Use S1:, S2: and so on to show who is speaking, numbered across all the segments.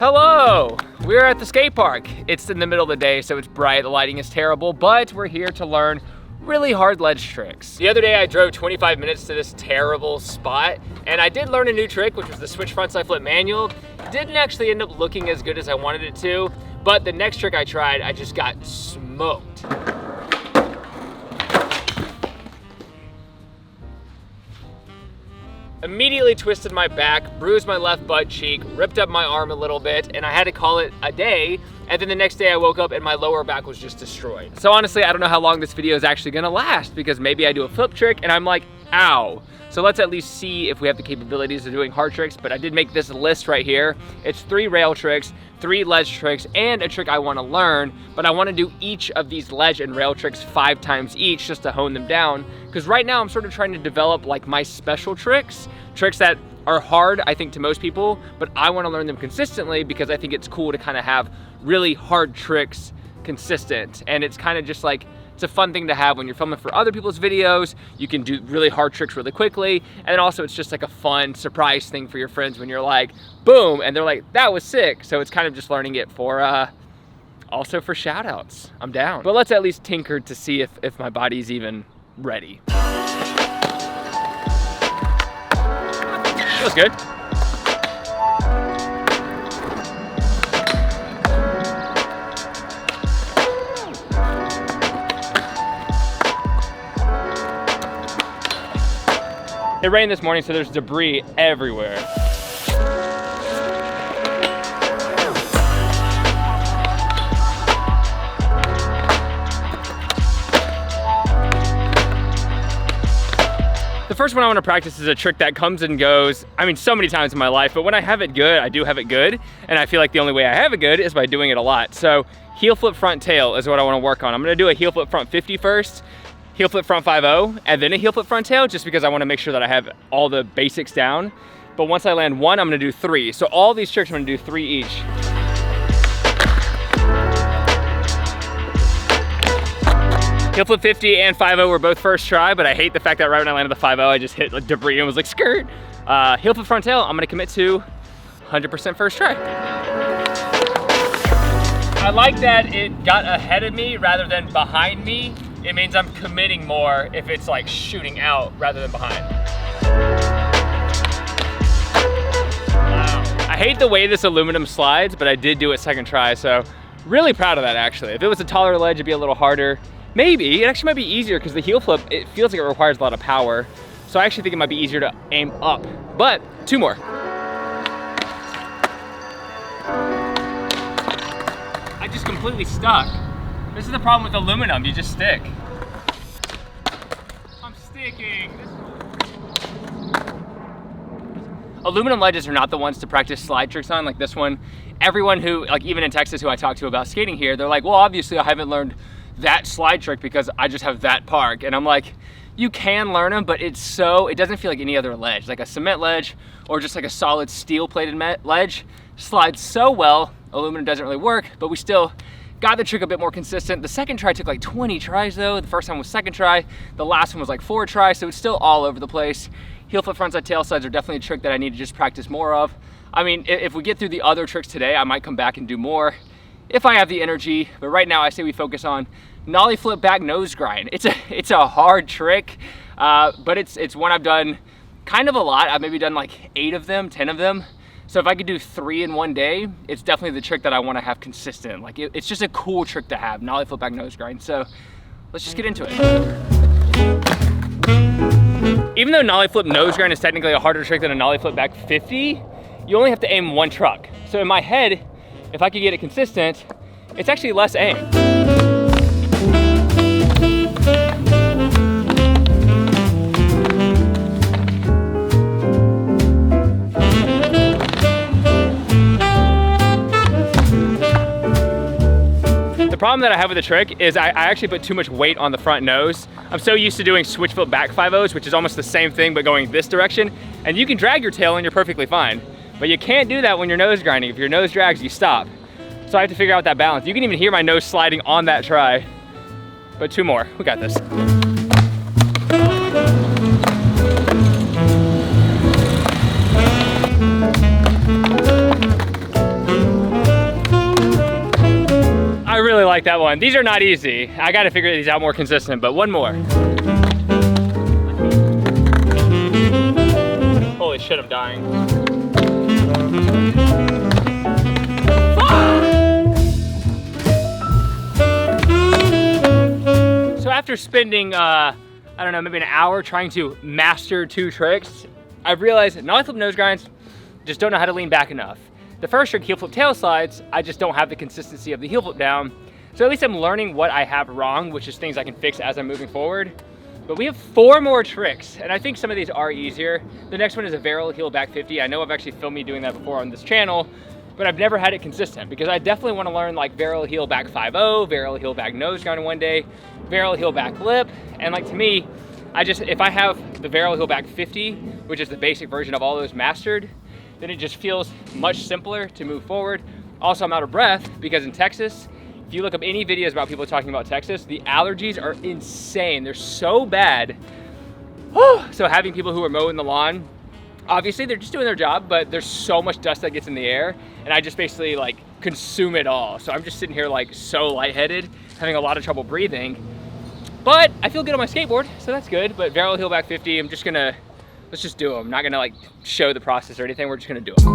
S1: Hello! We're at the skate park. It's in the middle of the day, so it's bright, the lighting is terrible, but we're here to learn really hard ledge tricks. The other day I drove 25 minutes to this terrible spot, and I did learn a new trick, which was the switch frontside flip manual. It didn't actually end up looking as good as I wanted it to, but the next trick I tried, I just got smoked. Immediately twisted my back, bruised my left butt cheek, ripped up my arm a little bit, and I had to call it a day. And then the next day I woke up and my lower back was just destroyed. So honestly, I don't know how long this video is actually gonna last, because maybe I do a flip trick and I'm like, ow. So let's at least see if we have the capabilities of doing hard tricks, but I did make this list right here. It's 3 rail tricks, 3 ledge tricks, and a trick I wanna learn, but I wanna do each of these ledge and rail tricks 5 times each just to hone them down. Because right now I'm sort of trying to develop like my special tricks that are hard, I think, to most people, but I wanna learn them consistently because I think it's cool to kind of have really hard tricks consistent. And it's kind of just like, it's a fun thing to have when you're filming for other people's videos. You can do really hard tricks really quickly. And then also it's just like a fun surprise thing for your friends when you're like, boom, and they're like, that was sick. So it's kind of just learning it for, also for shout outs. I'm down. But let's at least tinker to see if my body's even ready. Feels good. It rained this morning, so there's debris everywhere. The first one I want to practice is a trick that comes and goes, I mean, so many times in my life, but when I have it good, I do have it good, and I feel like the only way I have it good is by doing it a lot. So heel flip front tail is what I want to work on. I'm going to do a heel flip front 50 first, heel flip front 5-0, and then a heel flip front tail, just because I want to make sure that I have all the basics down. But once I land 1, I'm going to do 3. So all these tricks, I'm going to do 3 each. Heel flip 50 and 5-0 were both first try, but I hate the fact that right when I landed the 5-0, I just hit like debris and was like, skirt. Heel flip front tail, I'm gonna commit to 100% first try. I like that it got ahead of me rather than behind me. It means I'm committing more if it's like shooting out rather than behind. Wow. I hate the way this aluminum slides, but I did do it second try, so really proud of that actually. If it was a taller ledge, it'd be a little harder. Maybe, it actually might be easier because the heel flip, it feels like it requires a lot of power. So I actually think it might be easier to aim up, but 2 more. I just completely stuck. This is the problem with aluminum, you just stick. I'm sticking. Aluminum ledges are not the ones to practice slide tricks on, like this one. Everyone who, like even in Texas who I talk to about skating here, they're like, well, obviously I haven't learned that slide trick because I just have that park. And I'm like, you can learn them, but it doesn't feel like any other ledge. Like a cement ledge or just like a solid steel plated ledge slides so well. Aluminum doesn't really work, but we still got the trick a bit more consistent. The second try took like 20 tries though. The first time was second try. The last one was like 4 tries, so it's still all over the place. Heel flip frontside tail slides are definitely a trick that I need to just practice more of. I mean, if we get through the other tricks today, I might come back and do more if I have the energy, but right now I say we focus on nollie flip back nose grind. It's a hard trick, but it's one I've done kind of a lot. I've maybe done like 8 of them, 10 of them. So if I could do 3 in one day, it's definitely the trick that I want to have consistent. Like it's just a cool trick to have, nollie flip back nose grind. So let's just get into it. Even though nollie flip nose grind is technically a harder trick than a nollie flip back 50, you only have to aim 1 truck. So in my head, if I could get it consistent, it's actually less aim. The problem that I have with the trick is I actually put too much weight on the front nose. I'm so used to doing switch flip back 5-0s, which is almost the same thing but going this direction, and you can drag your tail and you're perfectly fine. But you can't do that when you're nose grinding. If your nose drags, you stop. So I have to figure out that balance. You can even hear my nose sliding on that try. But 2 more, we got this. really like that one. These are not easy. I gotta figure these out more consistent, but one more. Holy shit, I'm dying. So after spending, I don't know, maybe an hour trying to master 2 tricks, I've realized that nollie flip nose grinds just don't know how to lean back enough. The first trick, heel flip tail slides, I just don't have the consistency of the heel flip down. So at least I'm learning what I have wrong, which is things I can fix as I'm moving forward. But we have 4 more tricks, and I think some of these are easier. The next one is a varial heel back 50. I know I've actually filmed me doing that before on this channel, but I've never had it consistent because I definitely want to learn like varial heel back 5-0, varial heel back nose grind one day, varial heel back lip, and like to me, if I have the varial heel back 50, which is the basic version of all those mastered, then it just feels much simpler to move forward. Also, I'm out of breath because in Texas, if you look up any videos about people talking about Texas, the allergies are insane. They're so bad. So having people who are mowing the lawn, obviously they're just doing their job, but there's so much dust that gets in the air, and I just basically like consume it all. So I'm just sitting here like so lightheaded, having a lot of trouble breathing. But I feel good on my skateboard, so that's good. But varial heel back 50, let's just do them. I'm not gonna like show the process or anything, we're just gonna do them.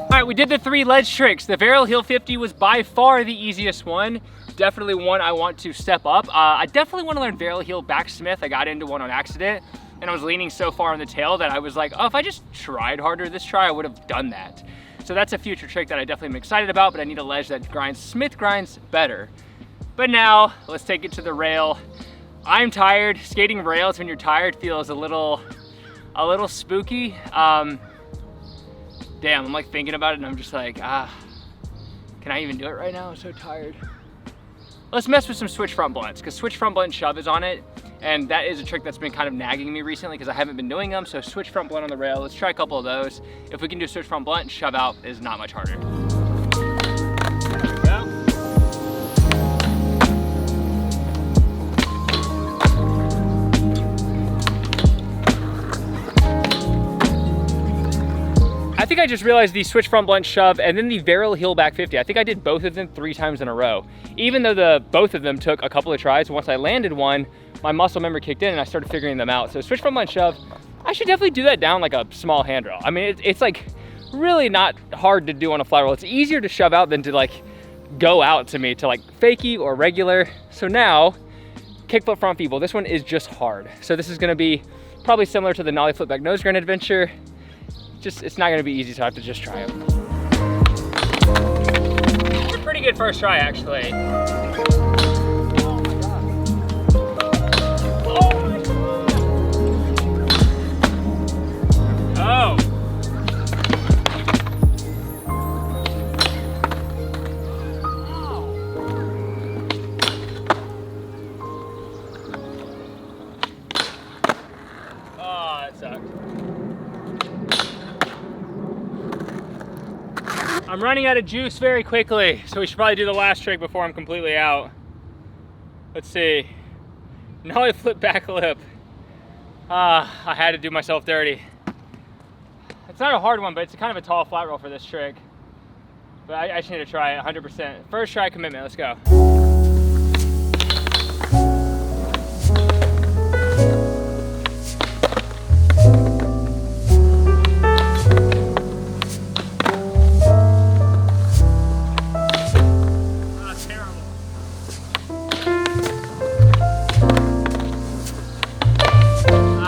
S1: All right, we did the 3 ledge tricks. The varial heel 50 was by far the easiest one. Definitely one I want to step up. I definitely want to learn varial heel back Smith. I got into one on accident, and I was leaning so far on the tail that I was like, oh, if I just tried harder this try, I would have done that. So that's a future trick that I definitely am excited about, but I need a ledge that grinds Smith grinds better. But now, let's take it to the rail. I'm tired. Skating rails when you're tired feels a little spooky. Damn, I'm like thinking about it and I'm just like, can I even do it right now? I'm so tired. Let's mess with some switch front blunts, because switch front blunt shove is on it, and that is a trick that's been kind of nagging me recently because I haven't been doing them. So switch front blunt on the rail, let's try a couple of those. If we can do switch front blunt, shove out is not much harder. There we go. I think I just realized the switch front blunt shove and then the varial heel back 50. I think I did both of them 3 times in a row. Even though both of them took a couple of tries, once I landed one, my muscle memory kicked in and I started figuring them out. So switch front blunt shove, I should definitely do that down like a small handrail. I mean, it's like really not hard to do on a fly roll. It's easier to shove out than to like go out to me to like fakie or regular. So now, kickflip front feeble. This one is just hard. So this is gonna be probably similar to the nollie flip back nose grind adventure. It's not gonna be easy, so I have to just try it. It's a pretty good first try, actually. Oh. Oh, that sucked. I'm running out of juice very quickly, so we should probably do the last trick before I'm completely out. Let's see. Nollie flip back lip. I had to do myself dirty. It's not a hard one, but it's kind of a tall flat roll for this trick. But I just need to try it 100%. First try commitment, let's go.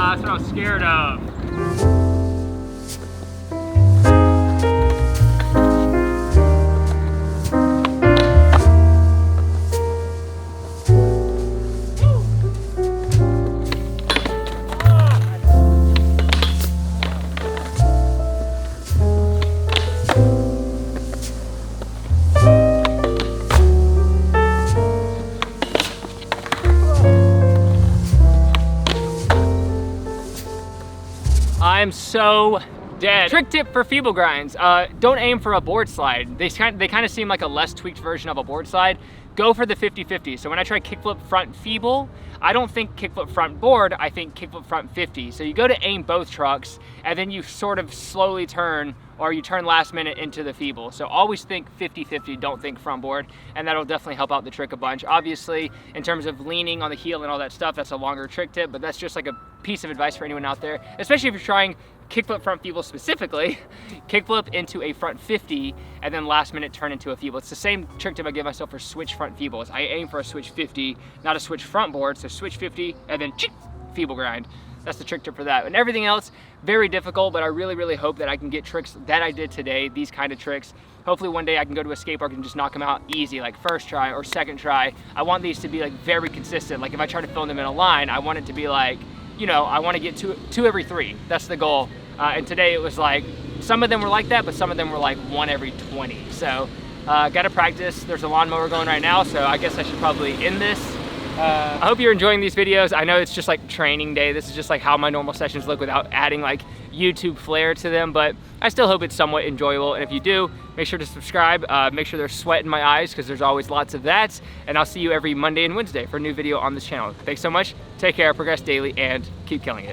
S1: That's what I was scared of. I'm so dead. Trick tip for feeble grinds, don't aim for a board slide. They kind of seem like a less tweaked version of a board slide. go for the 50-50. So when I try kickflip front feeble, I don't think kickflip front board, I think kickflip front 50. So you go to aim both trucks, and then you sort of slowly turn, or you turn last minute into the feeble. So always think 50-50, don't think front board, and that'll definitely help out the trick a bunch. Obviously, in terms of leaning on the heel and all that stuff, that's a longer trick tip, but that's just like a piece of advice for anyone out there, especially if you're trying kickflip front feeble specifically. Kickflip into a front 50 and then last minute turn into a feeble. It's the same trick tip I give myself for switch front feebles. I aim for a switch 50, not a switch front board, so switch 50 and then feeble grind. That's the trick tip for that. And everything else, very difficult, but I really hope that I can get tricks that I did today, these kind of tricks. Hopefully one day I can go to a skate park and just knock them out easy, like first try or second try. I want these to be like very consistent. Like if I try to film them in a line, I want it to be like, you know, I want to get two every 3. That's the goal. And today it was like, some of them were like that, but some of them were like 1 every 20. So gotta practice. There's a lawnmower going right now, so I guess I should probably end this. I hope you're enjoying these videos. I know it's just like training day. This is just like how my normal sessions look without adding like YouTube flair to them, but I still hope it's somewhat enjoyable. And if you do, make sure to subscribe. Make sure there's sweat in my eyes because there's always lots of that. And I'll see you every Monday and Wednesday for a new video on this channel. Thanks so much. Take care, progress daily, and keep killing it.